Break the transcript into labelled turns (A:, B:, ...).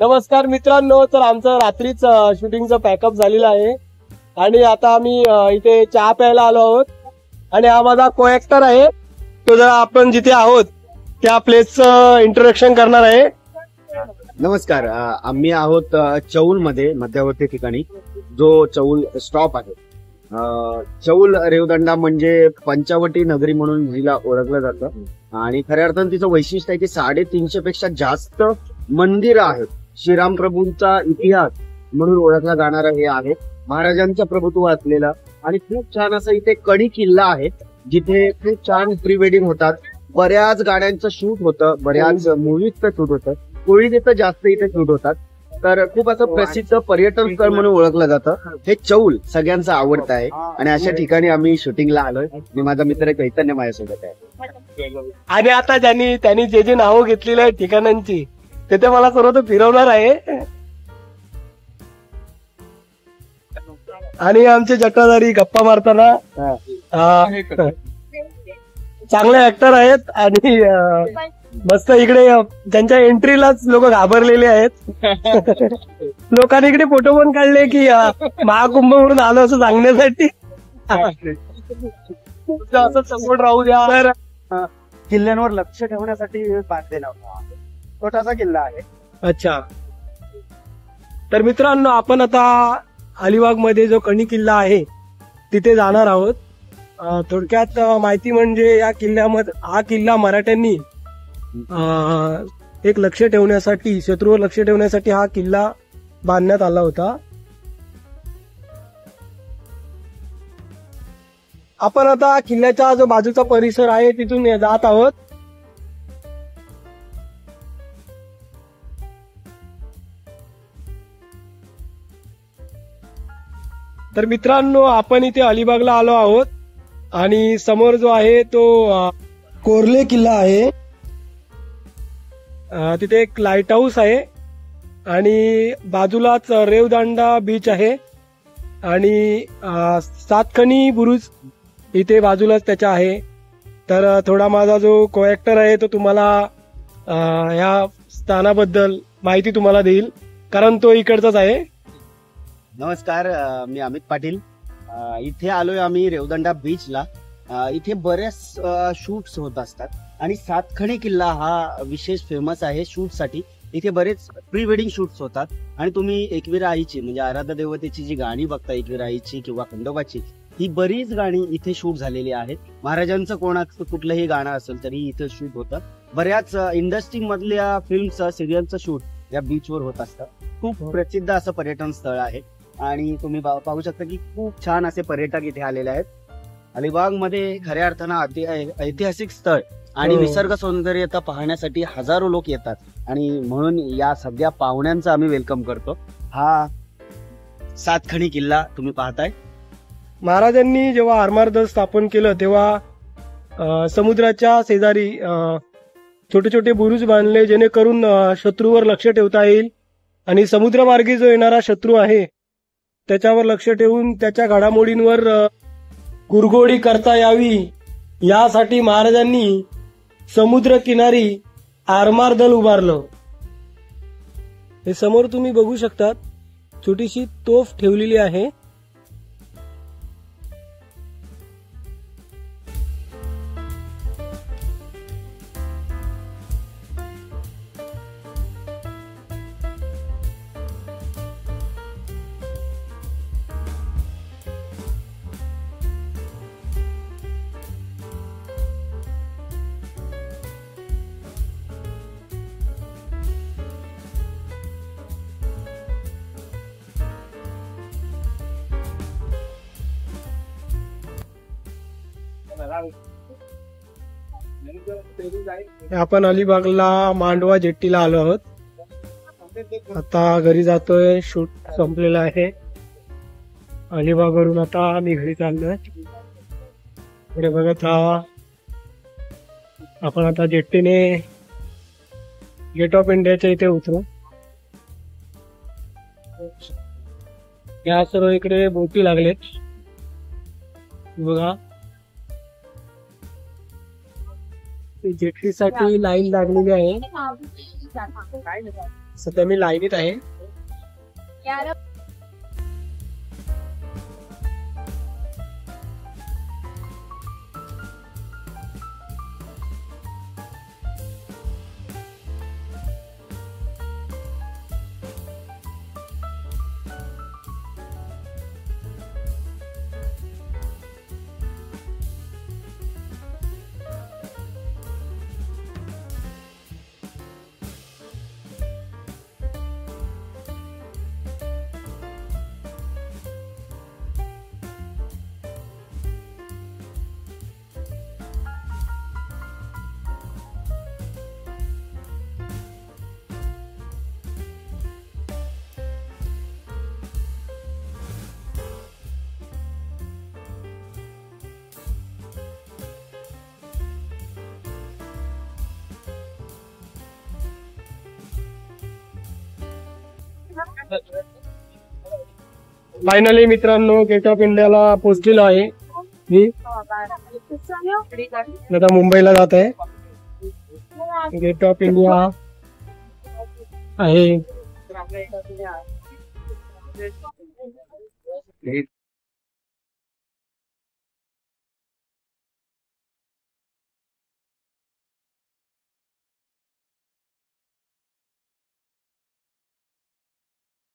A: नमस्कार मित्रांनो, तर आमचं रात्रीच शूटिंगचं पॅकअप झालेलं आहे आणि आता आम्ही इथे चहा प्यायला आलो आहोत आणि हा माझा को ऍक्टर आहे. तो जरा आपण जिथे आहोत त्या प्लेसचं इंट्रोडक्शन करणार आहे.
B: नमस्कार. आम्ही आहोत चौल मध्ये मध्यवर्ती ठिकाणी जो चौल स्टॉप आहे. चौल रेवदंडा म्हणजे पंचवटी नगरी म्हणून जिला ओळखलं जातं आणि खऱ्या अर्थानं तिचं वैशिष्ट्य आहे की 350 पेक्षा जास्त मंदिरं आहेत. श्रीराम प्रभूंचा इतिहास म्हणून ओळखला जाणारा हे आहे. महाराजांचं प्रभुत्व असलेला आणि खूप छान असं इथे कडी किल्ला आहे जिथे खूप छान प्री वेडिंग होतात. बऱ्याच गाड्यांचं शूट होतं, बऱ्याच मूवीजचं शूट होतं. कोळी तिथं जास्त इथे शूट होतात. तर खूप असं प्रसिद्ध पर्यटन स्थळ म्हणून ओळखलं जातं. हे चौल सगळ्यांचं आवडतं आहे आणि अशा ठिकाणी आम्ही शूटिंगला आलोय. मी माझा मित्र चैतन्य माझ्यासोबत आहे.
A: आणि आता त्यांनी जे नावं घेतलेली आहेत ठिकाणांची ते मला सर्व फिरवणार आहे. आणि आमचे जटाधारी गप्पा मारताना चांगले ऍक्टर आहेत आणि मस्त इकडे त्यांच्या एंट्रीलाच लोक घाबरलेले आहेत. लोकांनी इकडे फोटो पण काढले की महाकुंभ म्हणून आलो असं सांगण्यासाठी. असं सपोर्ट राहू द्या. तर
C: किल्ल्यांवर लक्ष ठेवण्यासाठी बांधलेला होता छोटासा किल्ला आहे.
A: अच्छा, तर मित्रांनो आपण आता अलिबाग मध्ये जो कणी किल्ला आहे तिथे जाणार आहोत. थोडक्यात माहिती म्हणजे या किल्ल्यामध्ये हा किल्ला मराठ्यांनी एक लक्ष ठेवण्यासाठी, शत्रूवर लक्ष ठेवण्यासाठी हा किल्ला बांधण्यात आला होता. आपण आता किल्ल्याचा जो बाजूचा परिसर आहे तिथून जात आहोत. तर मित्रांनो आपण इथे अलिबागला आलो आहोत आणि समोर जो आहे तो कोर्ले किल्ला आहे. तिथे एक लाईट हाऊस आहे आणि बाजूलाच रेवदंडा बीच आहे आणि सातखणी बुरुज इथे बाजूलाच त्याच्या आहे. तर थोडा माझा जो को ऍक्टर आहे तो तुम्हाला या स्थानाबद्दल माहिती तुम्हाला देईल कारण तो इकडचाच आहे.
B: नमस्कार, मी अमित पाटील. इथे आलोय आम्ही रेवदंडा बीचला. इथे बरेच शूट्स होत असतात आणि सातखणी किल्ला हा विशेष फेमस आहे शूटसाठी. इथे बरेच प्री वेडिंग शूट्स होतात आणि तुम्ही एकवीरा आईची म्हणजे आराध्य देवतेची जी गाणी बघता, एकवीरा आईची किंवा खंडोबाची, ही बरीच गाणी इथे शूट झालेली आहेत. महाराजांचं कोणाचं कुठलंही गाणं असेल तरी इथे शूट होतं. बऱ्याच इंडस्ट्री मधल्या फिल्मचं, सिरियलचं शूट या बीचवर होत असतं. खूप प्रसिद्ध असं पर्यटन स्थळ आहे आणि तुम्ही पाहू शकता की खूप छान असे पर्यटक इथे आलेले आहेत. अलिबाग मध्ये खऱ्या अर्थानं ऐतिहासिक स्थळ आणि निसर्ग सौंदर्यता पाहण्यासाठी हजारो लोक येतात आणि म्हणून या सगळ्या पाहुण्यांचं आम्ही वेलकम करतो. हा सातखणी किल्ला तुम्ही पाहताय.
A: महाराजांनी जेव्हा आरमार दल स्थापन केलं तेव्हा समुद्राच्या शेजारी छोटे छोटे बुरुज बांधले जेणेकरून शत्रूवर लक्ष ठेवता येईल आणि समुद्रमार्गी जो येणारा शत्रू आहे त्याच्यावर लक्ष ठेवून त्याच्या घडामोडींवर कुरघोडी करता यावी यासाठी महाराजांनी समुद्र किनारी आरमार दल उभारलं. हे समोर तुम्ही बघू शकता छोटीशी तोफ ठेवलेली आहे. आपण अलिबागला मांडवा जेट्टीला आलो आहोत. आता घरी जातोय. शूट संपलेला आहे. अलिबागवरून आता मी घरी चाललोय. पुढे बघत राहा. आपण आता जेट्टीने गेट ऑफ इंडियाच्या इथे उतरू. या सर्व इकडे बोटी लागलेत बघा. जेट्टीसाठी लाईन लागलेली आहे. सध्या मी लाईनीत आहे. फायनली मित्रांनो गेट ऑफ इंडियाला पोहोचलेलो आहे. मी आता मुंबईला जात आहे. गेट ऑफ इंडिया आहे.